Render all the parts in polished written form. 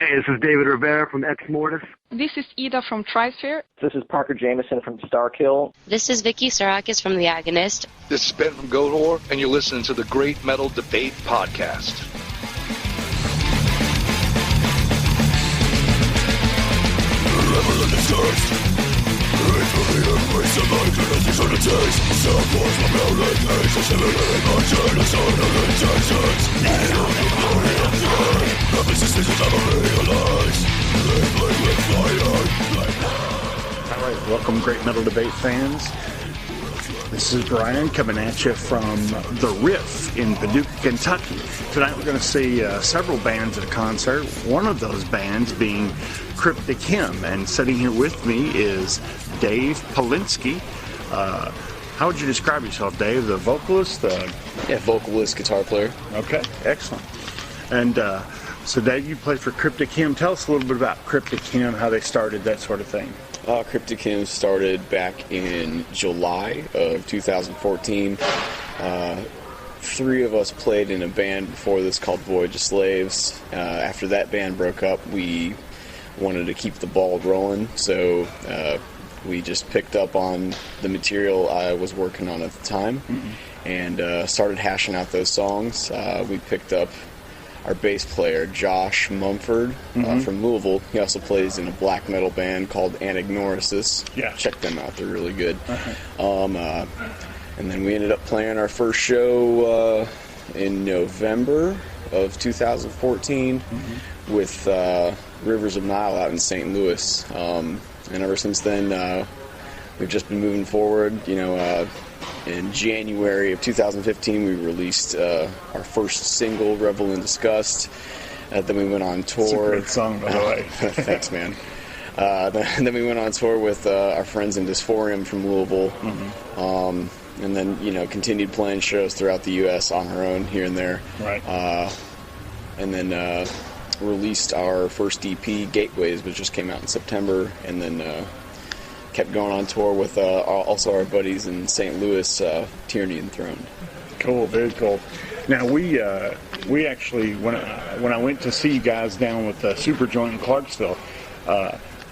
Hey, this is David Rivera from Ex Mortis. This is Ida from Trisphere. This is Parker Jameson from Starkill. This is Vicky Sarakis from The Agonist. This is Ben from Goatwhore, and you're listening to the Great Metal Debate Podcast. Revel in Disgust. It's for the embrace of life and as on the taste. Sound voice from hell like haze. A simulated motion, a sign of intentions. Need on the glory of time. The resistance is never realized. They play with fire. Alright, welcome Great Metal Debate fans. This is Brian coming at you from the Riff in Paducah, Kentucky. Tonight we're going to see several bands at a concert, one of those bands being Cryptic Hymn, and sitting here with me is Dave Palenske. How would you describe yourself, Dave? The vocalist? Yeah, vocalist, guitar player. Okay, excellent. And so Dave, you play for Cryptic Hymn. Tell us a little bit about Cryptic Hymn, how they started, that sort of thing. Cryptic Hymn started back in July of 2014. Three of us played in a band before this called Voyage of Slaves. After that band broke up, we wanted to keep the ball rolling, so we just picked up on the material I was working on at the time, and started hashing out those songs. We picked up our bass player, Josh Mumford, from Louisville. He also plays in a black metal band called Anagnorisis. Yeah. Check them out, they're really good. And then we ended up playing our first show in November of 2014 with Rivers of Nile out in St. Louis. And ever since then, we've just been moving forward. You know, in January of 2015, we released our first single, Revel In Disgust. Then we went on tour. It's a great song, by the way. Thanks, man. Then we went on tour with our friends in Dysphorium from Louisville. And then, you know, continued playing shows throughout the U.S. on our own here and there. Right. And then released our first EP, Gateways, which just came out in September, and then kept going on tour with also our buddies in St. Louis, Tyranny Enthroned. Cool, very cool. Now we actually, when I went to see you guys down with Superjoint in Clarksville,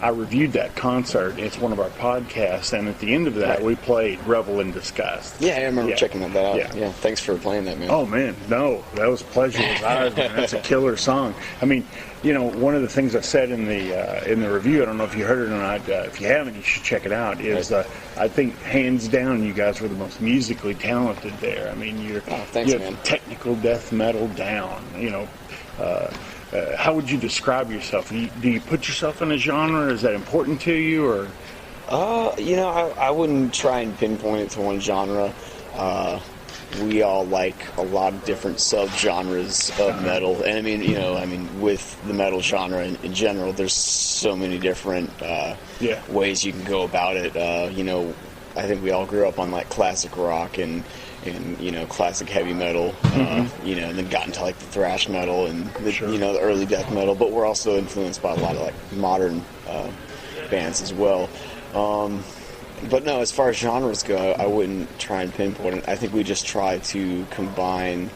I reviewed that concert. It's one of our podcasts, and at the end of that, we played Revel In Disgust. Yeah, I remember checking that out. Yeah, thanks for playing that, man. Oh, man, no, that was a pleasure. It was ours, man. That's a killer song. I mean, you know, one of the things I said in the review, I don't know if you heard it or not, if you haven't, you should check it out, is I think, hands down, you guys were the most musically talented there. I mean, you're man. Technical death metal down, you know. How would you describe yourself? Do you put yourself in a genre? Is that important to you, or? You know, I wouldn't try and pinpoint it to one genre. We all like a lot of different subgenres of metal, and I mean, with the metal genre in general, there's so many different ways you can go about it. You know, I think we all grew up on like classic rock and you know, classic heavy metal, you know, and then got into like the thrash metal and you know, the early death metal, but we're also influenced by a lot of like modern bands as well. But no, as far as genres go, I wouldn't try and pinpoint it. I think we just try to combine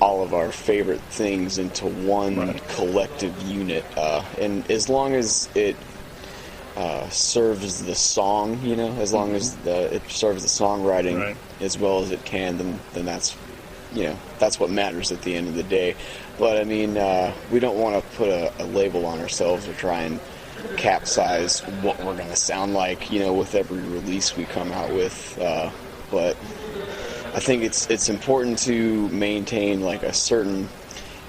all of our favorite things into one collective unit, and as long as it serves the song, you know, as long as it serves the songwriting as well as it can, then that's, you know, that's what matters at the end of the day. But I mean, we don't want to put a label on ourselves or try and capsize what we're going to sound like, you know, with every release we come out with. But I think it's important to maintain like a certain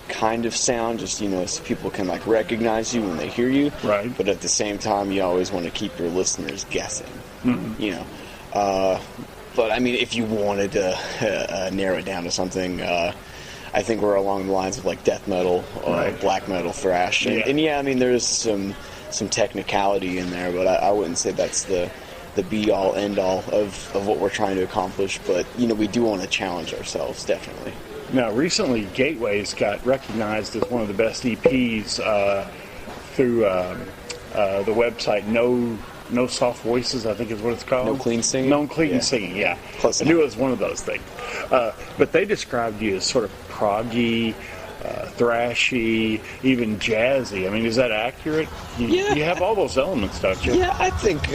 kind of sound, just, you know, so people can like recognize you when they hear you. Right. But at the same time, you always want to keep your listeners guessing. You know. But I mean, if you wanted to narrow it down to something, I think we're along the lines of like death metal, black metal, thrash, and yeah, I mean, there's some technicality in there, but I wouldn't say that's the be all end all of what we're trying to accomplish. But you know, we do want to challenge ourselves, definitely. Now, recently, Gateways got recognized as one of the best EPs through the website No Soft Voices, I think is what it's called. No Clean Singing? No Clean Singing, yeah. I knew it was one of those things. But they described you as sort of proggy, thrashy, even jazzy. I mean, is that accurate? You have all those elements, don't you? Yeah, I think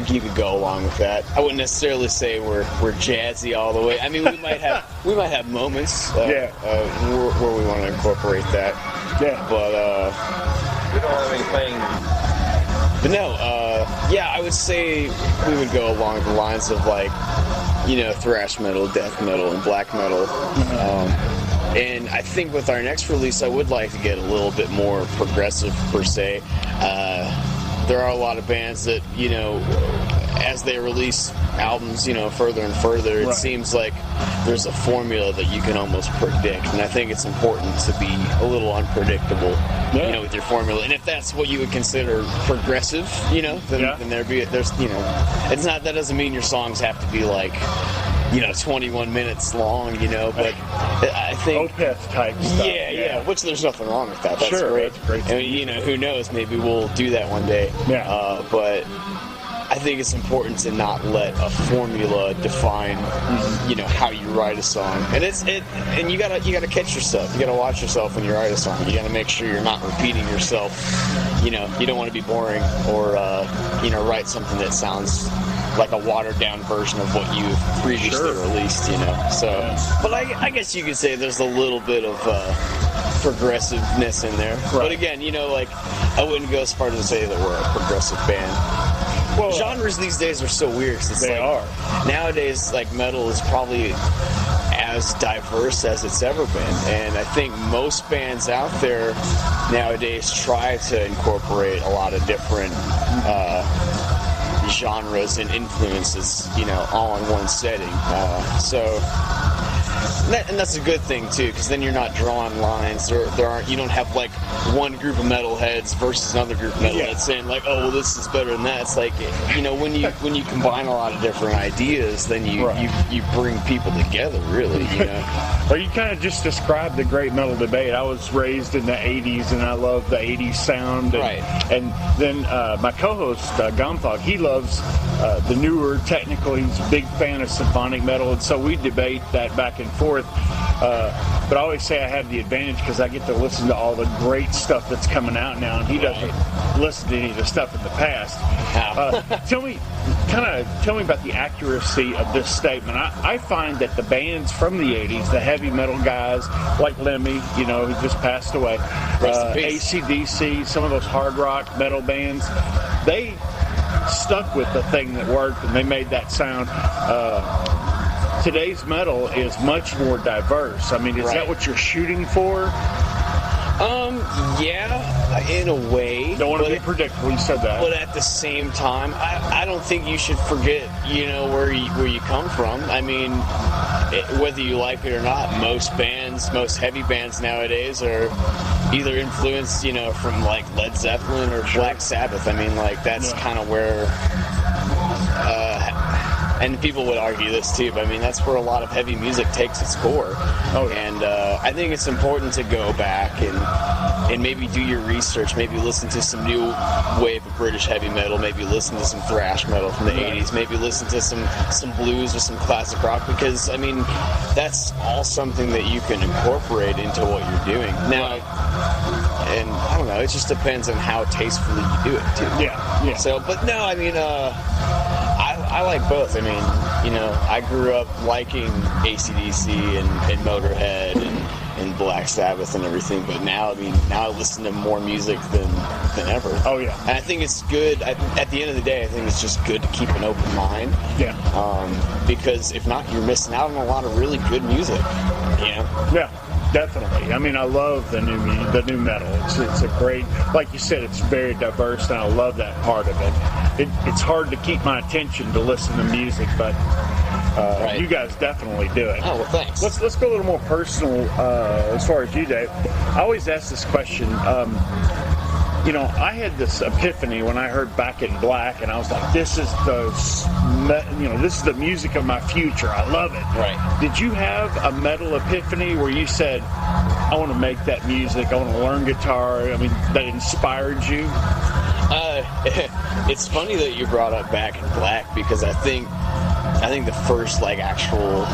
you could go along with that. I wouldn't necessarily say we're jazzy all the way. I mean, we might have moments where we want to incorporate that. Yeah, but We don't have anything. But no, I would say we would go along the lines of like, thrash metal, death metal, and black metal. And I think with our next release, I would like to get a little bit more progressive, per se. There are a lot of bands that, as they release albums, further and further, it seems like there's a formula that you can almost predict. And I think it's important to be a little unpredictable, with your formula. And if that's what you would consider progressive, then that doesn't mean your songs have to be like, 21 minutes long, but I think Opeth type stuff. Yeah, which there's nothing wrong with that. That's great. That's great. I mean, who knows? Maybe we'll do that one day. Yeah. But I think it's important to not let a formula define, how you write a song. And and you gotta catch yourself. You gotta watch yourself when you write a song. You gotta make sure you're not repeating yourself. You don't want to be boring or write something that sounds like a watered down version of what you previously released, So, but I guess you could say there's a little bit of progressiveness in there. Right. But again, I wouldn't go as far to say that we're a progressive band. Well, genres these days are so weird. They are. Nowadays, like, metal is probably as diverse as it's ever been. And I think most bands out there nowadays try to incorporate a lot of different genres and influences, all in one setting. And that's a good thing too, because then you're not drawing lines. You don't have like one group of metalheads versus another group of metalheads saying like, oh, well, this is better than that. It's like, when you combine a lot of different ideas, then you bring people together, really. Well, you kind of just described the great metal debate. I was raised in the 80s, and I love the 80s sound. And then my co-host, Gomthog, he loves the newer technical. He's a big fan of symphonic metal, and so we debate that back and forth. But I always say I have the advantage because I get to listen to all the great stuff that's coming out now, and he doesn't listen to any of the stuff in the past. Tell me about the accuracy of this statement. I find that the bands from the 80s, the heavy metal guys like Lemmy, who just passed away, AC/DC, some of those hard rock metal bands, they stuck with the thing that worked, and they made that sound. Today's metal is much more diverse. I mean, is that what you're shooting for? Yeah, in a way. Don't want to be predictable. You said that. But at the same time, I don't think you should forget, where you come from. I mean, whether you like it or not, most heavy bands nowadays are either influenced, from like Led Zeppelin or Black Sabbath. I mean, like, that's kind of where. And people would argue this too, but I mean, that's where a lot of heavy music takes its core. And I think it's important to go back and maybe do your research, maybe listen to some new wave of British heavy metal, maybe listen to some thrash metal from the 80s, maybe listen to some blues or some classic rock, because, I mean, that's all something that you can incorporate into what you're doing. Now, and I don't know, it just depends on how tastefully you do it too. Yeah. So, but no, I mean, I like both. I mean, I grew up liking AC/DC and Motorhead and Black Sabbath and everything, but now I listen to more music than ever. Oh, yeah. And I think it's good. At the end of the day, I think it's just good to keep an open mind. Yeah. Because if not, you're missing out on a lot of really good music. Yeah. Definitely. I mean, I love the new metal. It's a great, like you said, it's very diverse, and I love that part of it. It's hard to keep my attention to listen to music, but you guys definitely do it. Oh, well, thanks. Let's go a little more personal as far as you, Dave. I always ask this question. I had this epiphany when I heard Back in Black, and I was like, this is the music of my future. I love it. Right. Did you have a metal epiphany where you said, I want to make that music, I want to learn guitar, I mean, that inspired you? It's funny that you brought up Back in Black, because I think the first, like, actual,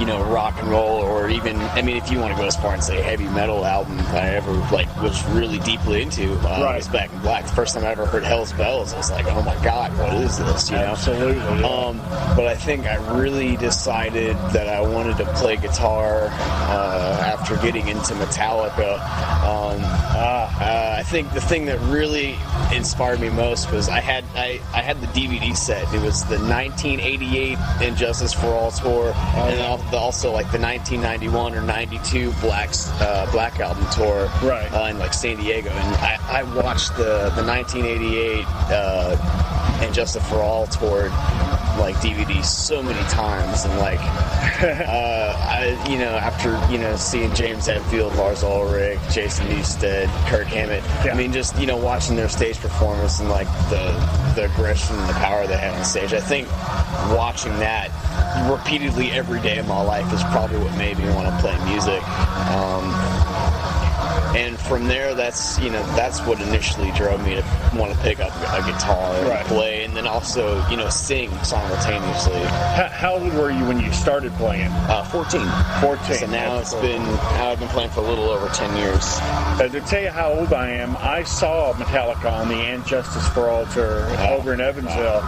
rock and roll, or even, I mean, if you want to go as far and say heavy metal album I ever was really deeply into was Back in Black. The first time I ever heard Hell's Bells, I was like, oh my god, what is this? Absolutely. But I think I really decided that I wanted to play guitar after getting into Metallica. I think the thing that really inspired me most was I had the DVD set. It was the 1988 Injustice for All tour, and also like the 1991 or 92 Black Album tour in like San Diego. And I watched the 1988 Injustice for All tour like DVD so many times, and like after seeing James Hetfield, Lars Ulrich, Jason Newsted, Kirk Hammett, I mean, just watching their stage performance and like the aggression and the power they had on stage, I think watching that repeatedly every day of my life is probably what made me want to play music. And from there, that's what initially drove me to want to pick up a guitar and play, and then also sing simultaneously. How old were you when you started playing? 14. 14. So now I've been playing for a little over 10 years. To tell you how old I am, I saw Metallica on the Injustice for All tour over in Evansville.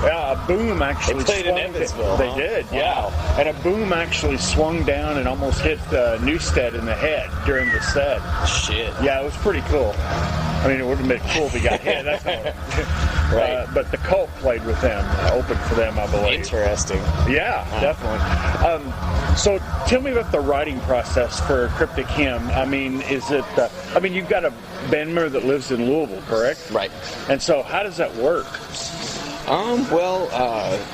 Yeah, a boom actually played in Evansville. They did, yeah. And a boom actually swung down and almost hit Newsted in the head during the set. Shit. Yeah, it was pretty cool. I mean, it would have been cool if he got hit. That's all. Right. But the Cult played with them, opened for them, I believe. Interesting. Yeah, definitely. So tell me about the writing process for Cryptic Hymn. I mean, is it? You've got a band member that lives in Louisville, correct? Right. And so, how does that work?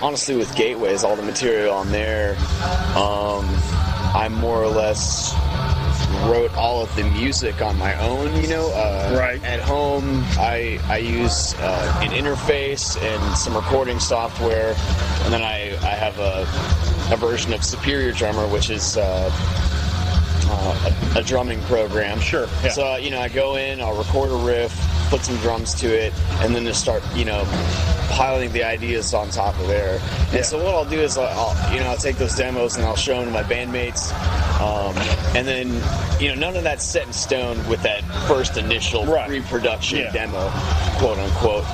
Honestly, with Gateways, all the material on there, I more or less wrote all of the music on my own, At home, I use an interface and some recording software, and then I have a version of Superior Drummer, which is a drumming program. Sure. Yeah. So, I go in, I'll record a riff, put some drums to it, and then just start, piling the ideas on top of there. And so what I'll do is I'll take those demos and I'll show them to my bandmates, and then none of that's set in stone with that first initial pre-production demo, quote unquote.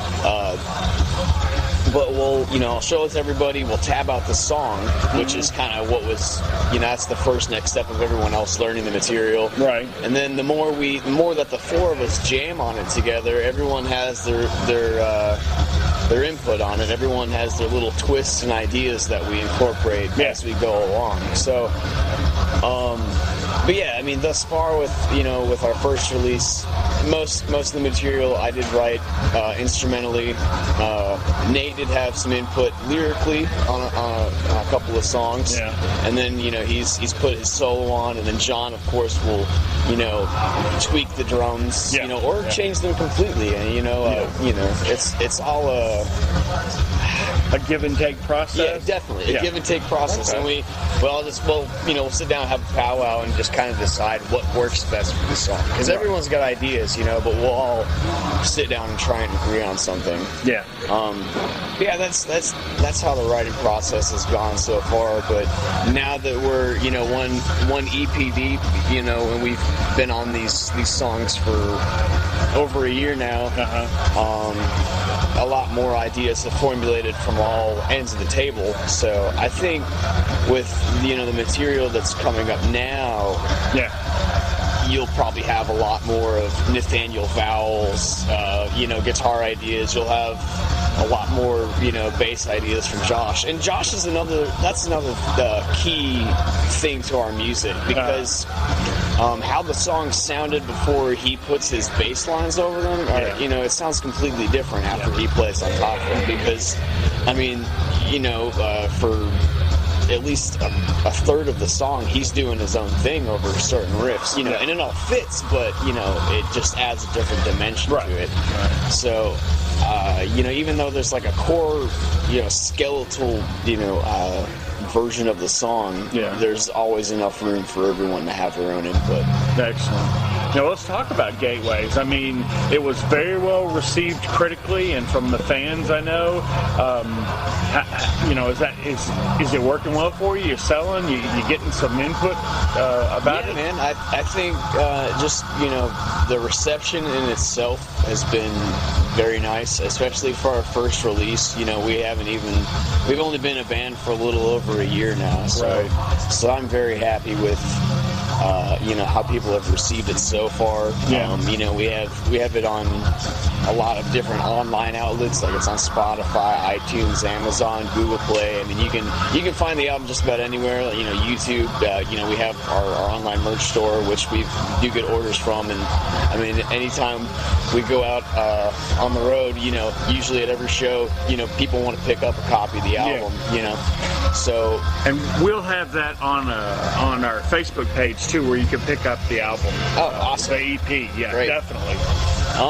But I'll show it to everybody. We'll tab out the song, which is kind of what was, that's the first next step of everyone else learning the material. Right. And then the more that the four of us jam on it together, everyone has their input on it. Everyone has their little twists and ideas that we incorporate as we go along. So, but yeah, I mean, thus far with our first release, most of the material I did write instrumentally. Nate did have some input lyrically on a couple of songs, and then he's put his solo on, and then John, of course, will tweak the drums, or change them completely, and it's all a give and take process. Yeah, definitely a give and take process, and we'll sit down and have a powwow and just kind of decide what works best for the song, because everyone's got ideas, but we'll all sit down and try and agree on something. Yeah. That's how the writing process has gone so far. But now that we're one EP deep, and we've been on these songs for over a year now, a lot more ideas have formulated from all ends of the table. So I think with the material that's coming up now, you'll probably have a lot more of Nathaniel Vowell's, guitar ideas. You'll have a lot more, bass ideas from Josh. And Josh is another key thing to our music, because how the songs sounded before he puts his bass lines over them, it sounds completely different after he plays on top of them. Because, I mean, for at least a third of the song, he's doing his own thing over certain riffs, and it all fits, but it just adds a different dimension to it. So, even though there's like a core, skeletal, version of the song, there's always enough room for everyone to have their own input. Excellent. Now let's talk about Gateways. I mean, it was very well received critically and from the fans. I know. Is it working well for you? You're selling. You getting some input about it? Man. I think just the reception in itself has been very nice, especially for our first release. We've only been a band for a little over a year now, so I'm very happy with how people have received it so far. Yeah. We have it on a lot of different online outlets, like it's on Spotify, iTunes, Amazon, Google Play. I mean, you can find the album just about anywhere. YouTube. We have our online merch store, which we do get orders from, and I mean, anytime we go out on the road, usually at every show, people want to pick up a copy of the album. So, and we'll have that on our Facebook page too, where you can pick up the album. Oh, awesome! The EP, yeah, Great. Definitely.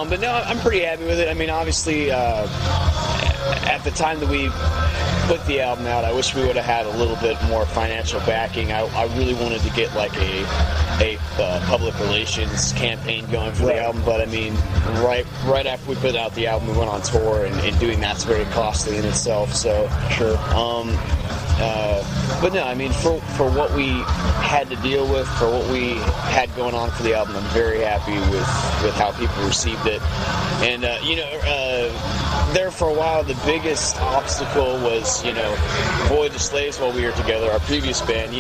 But no, I'm pretty happy with it. I mean, obviously, at the time that we put the album out, I wish we would have had a little bit more financial backing. I really wanted to get like a public relations campaign going for the album, but I mean, right after we put out the album, we went on tour, and doing that's very costly in itself. So sure. But no, I mean, for what we had to deal with, for what we had going on for the album, I'm very happy with how people received it. And there for a while, the biggest obstacle was Void the Slaves while we were together, our previous band.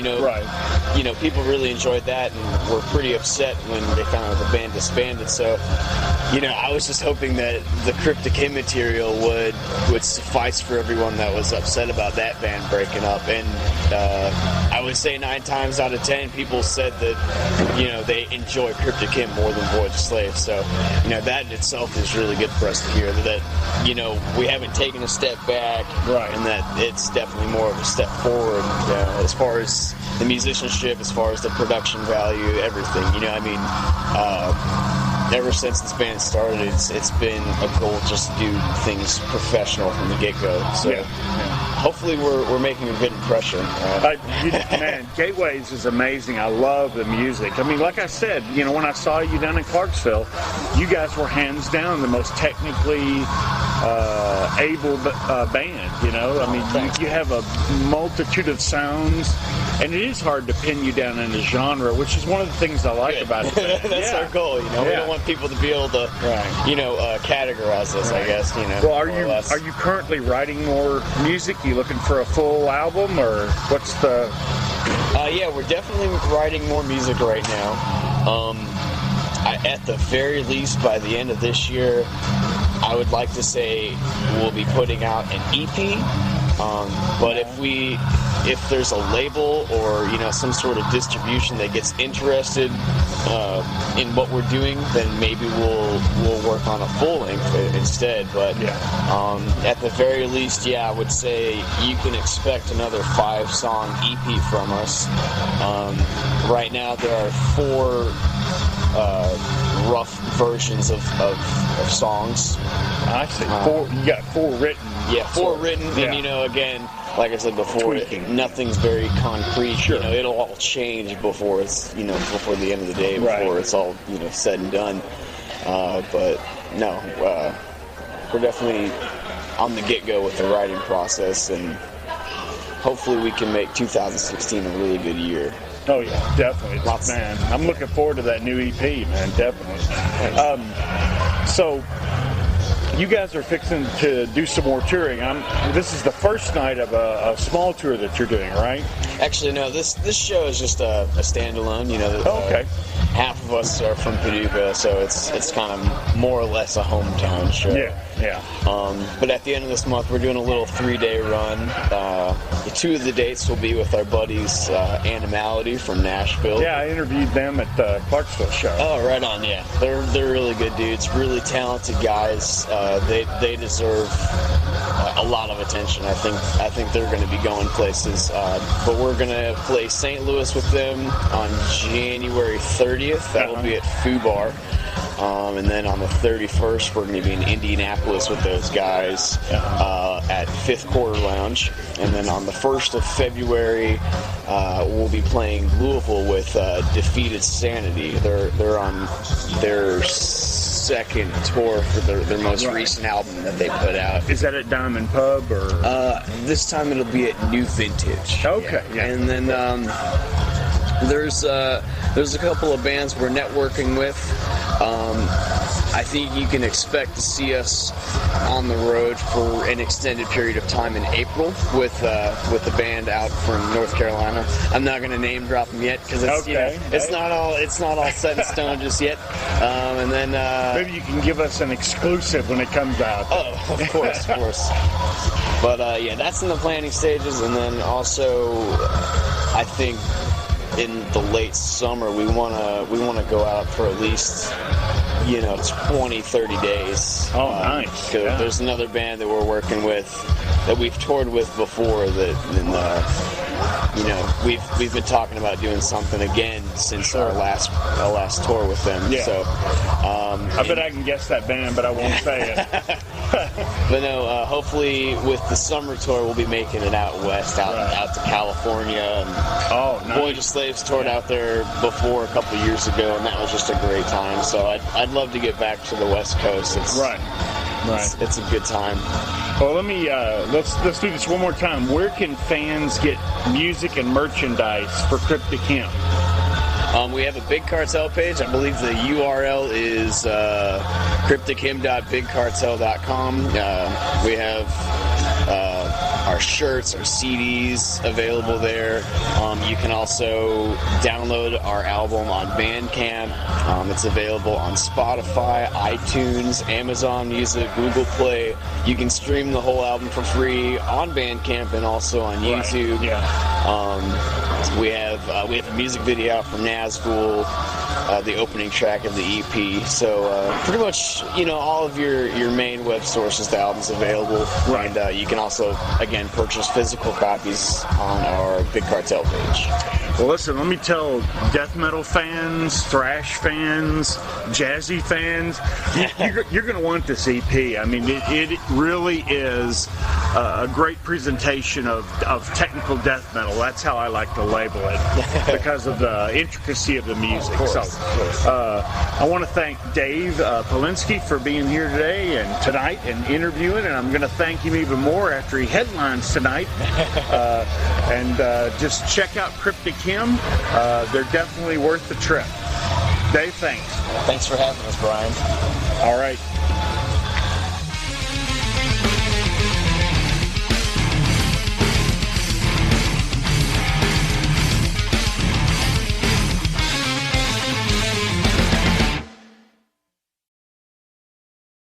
People really enjoyed that and were pretty upset when they found out the band disbanded. So I was just hoping that the Cryptic Hymn material would suffice for everyone that was upset about that band breaking up. And I would say 9 times out of 10 people said that they enjoy Cryptic Hymn more than Void the Slave. So that in itself is really good for us to hear that we haven't taken a step back, and that it's definitely more of a step forward as far as the musicianship, as far as the production value, everything. Ever since this band started, it's been a goal just to do things professional from the get-go. So hopefully we're making a good impression. Man, Gateways is amazing. I love the music. I mean, like I said, when I saw you down in Clarksville, you guys were hands down the most technically able band. I mean, you have a multitude of sounds, and it is hard to pin you down in a genre, which is one of the things I like about it. That's our goal. We don't want people to be able to, categorize us. I guess. Well, are you currently writing more music? You looking for a full album, or what's the? Yeah, we're definitely writing more music right now. At the very least, by the end of this year, I would like to say we'll be putting out an EP. But if there's a label or some sort of distribution that gets interested in what we're doing, then maybe we'll work on a full length instead. But at the very least, I would say you can expect another 5-song EP from us. Right now there are 4 rough versions of songs. I see. 4. You got 4 written. Yeah, 4 written, and again, like I said before, nothing's very concrete. Sure. It'll all change before it's before the end of the day, before it's all said and done. But no, we're definitely on the get-go with the writing process, and hopefully we can make 2016 a really good year. Oh yeah, definitely. Man, I'm looking forward to that new EP, man. Definitely. So you guys are fixing to do some more touring. This is the first night of a small tour that you're doing, right? Actually, no. This show is just a standalone. Okay. Half of us are from Paducah, so it's kind of more or less a hometown show. Yeah. But at the end of this month, we're doing a little 3-day run. 2 of the dates will be with our buddies Animality from Nashville. Yeah, I interviewed them at the Clarksville show. Oh, right on. Yeah, they're really good dudes, really talented guys. They deserve a lot of attention. I think they're going to be going places. But we're going to play St. Louis with them on January 30th. That will be at Foo Bar. And then on the 31st, we're going to be in Indianapolis with those guys at Fifth Quarter Lounge. And then on the 1st of February, we'll be playing Louisville with Defeated Sanity. They're on their second tour for their most recent album that they put out. Is that at Diamond Pub or? This time it'll be at New Vintage. Okay. Yeah. And then there's a couple of bands we're networking with. I think you can expect to see us on the road for an extended period of time in April with the band out from North Carolina. I'm not going to name drop them yet because it's not all set in stone just yet. And then maybe you can give us an exclusive when it comes out. Oh, of course. But yeah, that's in the planning stages, and then also I think in the late summer we want to go out for at least 20-30 days. Oh, nice. There's another band that we're working with that we've toured with before we've been talking about doing something again since our last tour with them. Yeah. So I bet I can guess that band, but I won't say it. But no, hopefully with the summer tour we'll be making it out west, out to California. And nice. Voyage of Slaves toured out there before a couple of years ago, and that was just a great time. So I'd love to get back to the West Coast. It's a good time. Well, let me let's do this one more time. Where can fans get music and merchandise for Cryptic Hymn? We have a Big Cartel page. I believe the URL is cryptichymn.bigcartel.com. We have our shirts, our CDs available there. You can also download our album on Bandcamp. It's available on Spotify, iTunes, Amazon Music, Google Play. You can stream the whole album for free on Bandcamp and also on YouTube. Right. Yeah. We have a music video out from Nazgul, the opening track of the EP. So pretty much, all of your main web sources, the album's available. Right. And you can also, again, purchase physical copies on our Big Cartel page. Well, listen, let me tell death metal fans, thrash fans, jazzy fans, you're going to want this EP. I mean, it really is a great presentation of technical death metal. That's how I like to label it, because of the intricacy of the music. Of course. So, I want to thank Dave Palenske for being here today and tonight and interviewing, and I'm going to thank him even more after he headlines tonight. And just check out Cryptic Hymn. They're definitely worth the trip. Dave, thanks. Thanks for having us, Brian. All right.